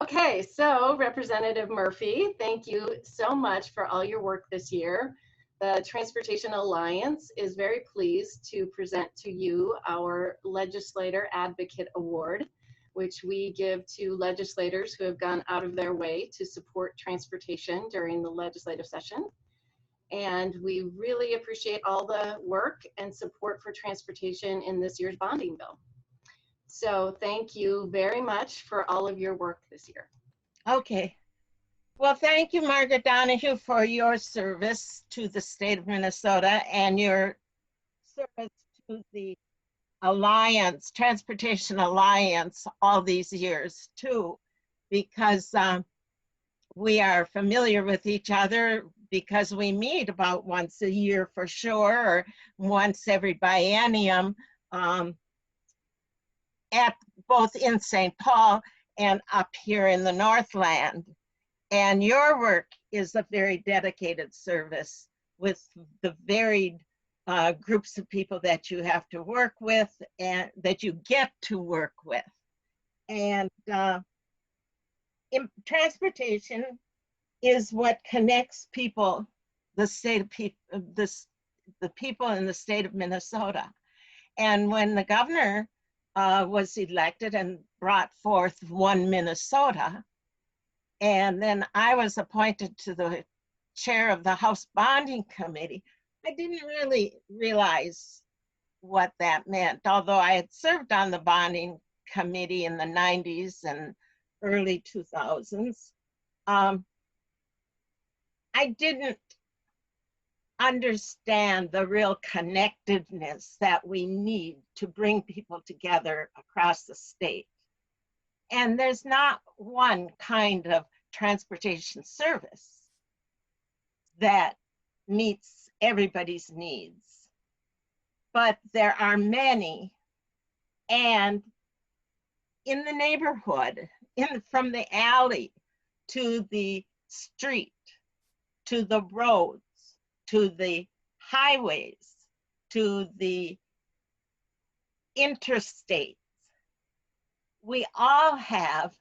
Okay, so Representative Murphy, thank you so much for all your work this year. The Transportation Alliance is very pleased to present to you our Legislator Advocate Award, which we give to legislators who have gone out of their way to support transportation during the legislative session. And we really appreciate all the work and support for transportation in this year's bonding bill. So thank you very much for all of your work this year. Okay. Well, thank you, Margaret Donahue, for your service to the state of Minnesota and your service to the Alliance, Transportation Alliance, all these years too, because we are familiar with each other because we meet about once a year for sure, or once every biennium at both in St. Paul and up here in the Northland. And your work is a very dedicated service with the varied groups of people that you have to work with and that you get to work with. And transportation is what connects people, the people in the state of Minnesota. And when the governor was elected and brought forth One Minnesota, and then I was appointed to the chair of the House Bonding Committee, I didn't really realize what that meant, although I had served on the bonding committee in the 90s and early 2000s. I didn't understand the real connectedness that we need to bring people together across the state. And there's not one kind of transportation service that meets everybody's needs, but there are many. And in the neighborhood, from the alley to the street, to the roads, to the highways, to the interstates, we all have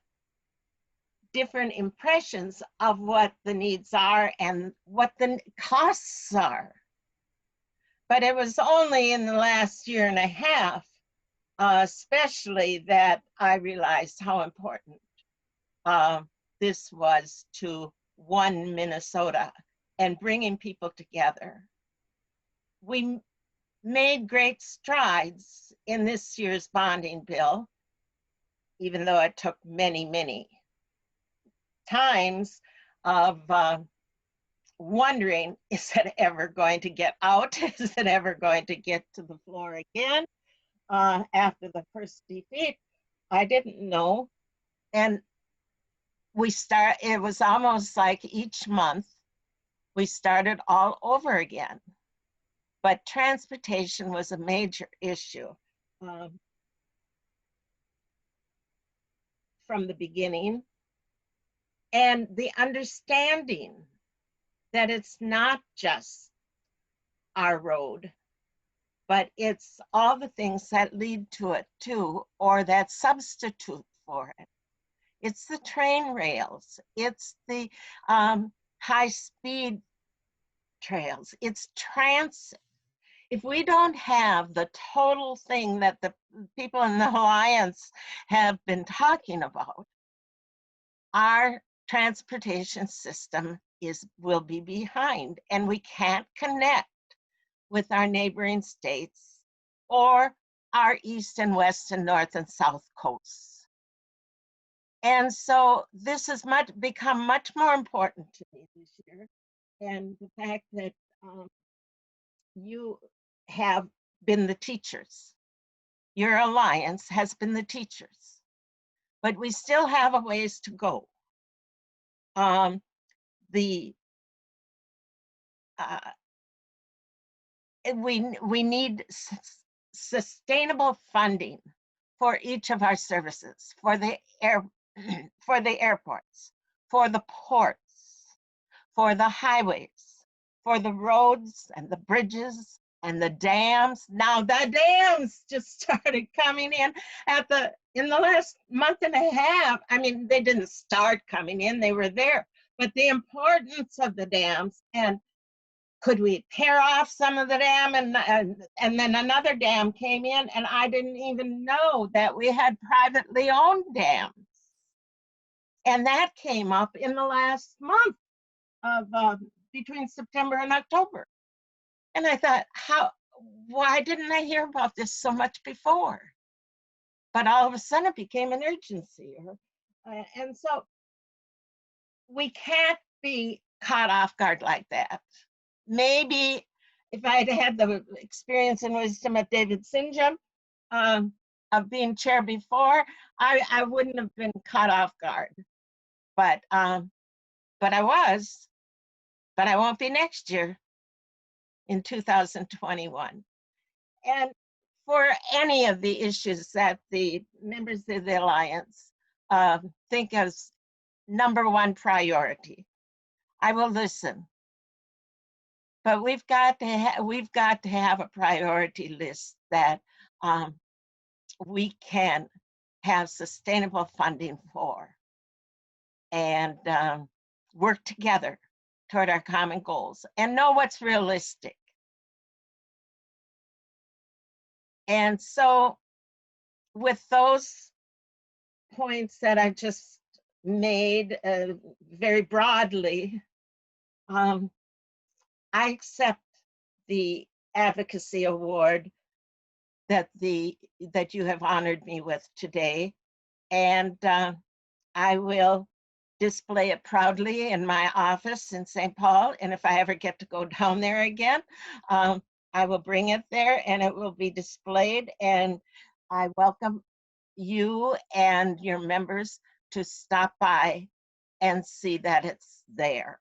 different impressions of what the needs are and what the costs are. But it was only in the last year and a half, especially, that I realized how important this was to One Minnesota and bringing people together. We made great strides in this year's bonding bill, even though it took many, many times of wondering, is it ever going to get out? Is it ever going to get to the floor again? After the first defeat, I didn't know. And it was almost like each month we started all over again. But transportation was a major issue from the beginning. And the understanding that it's not just our road, but it's all the things that lead to it too, or that substitute for it. It's the train rails, it's the high-speed trails, it's transit. If we don't have the total thing that the people in the Alliance have been talking about, our transportation system will be behind, and we can't connect with our neighboring states or our east and west and north and south coasts. And so this has become much more important to me this year. And the fact that you have been the teachers. Your alliance has been the teachers. But we still have a ways to go. We need sustainable funding for each of our services, for the airports, for the ports, for the highways, for the roads and the bridges And the dams, now the dams just started coming in in the last month and a half. I mean, they didn't start coming in, they were there. But the importance of the dams, and could we tear off some of the dam, and then another dam came in, and I didn't even know that we had privately owned dams. And that came up in the last month of between September and October. And I thought, why didn't I hear about this so much before? But all of a sudden it became an urgency. And so we can't be caught off guard like that. Maybe if I'd had the experience and wisdom of David Sinjum of being chair before, I wouldn't have been caught off guard. But I was, but I won't be next year in 2021. And for any of the issues that the members of the Alliance think as #1 priority, I will listen. But we've got to have a priority list that we can have sustainable funding for, and work together toward our common goals and know what's realistic. And so with those points that I just made very broadly, I accept the advocacy award that you have honored me with today, and I will display it proudly in my office in St. Paul. And if I ever get to go down there again, I will bring it there and it will be displayed. And I welcome you and your members to stop by and see that it's there.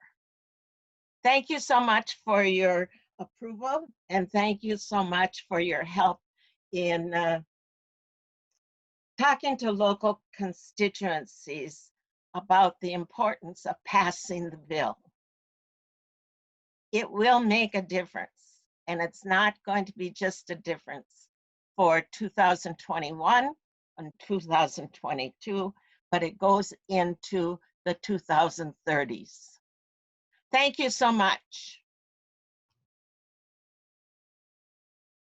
Thank you so much for your approval, and thank you so much for your help in talking to local constituencies about the importance of passing the bill. It will make a difference, and it's not going to be just a difference for 2021 and 2022, but it goes into the 2030s. Thank you so much.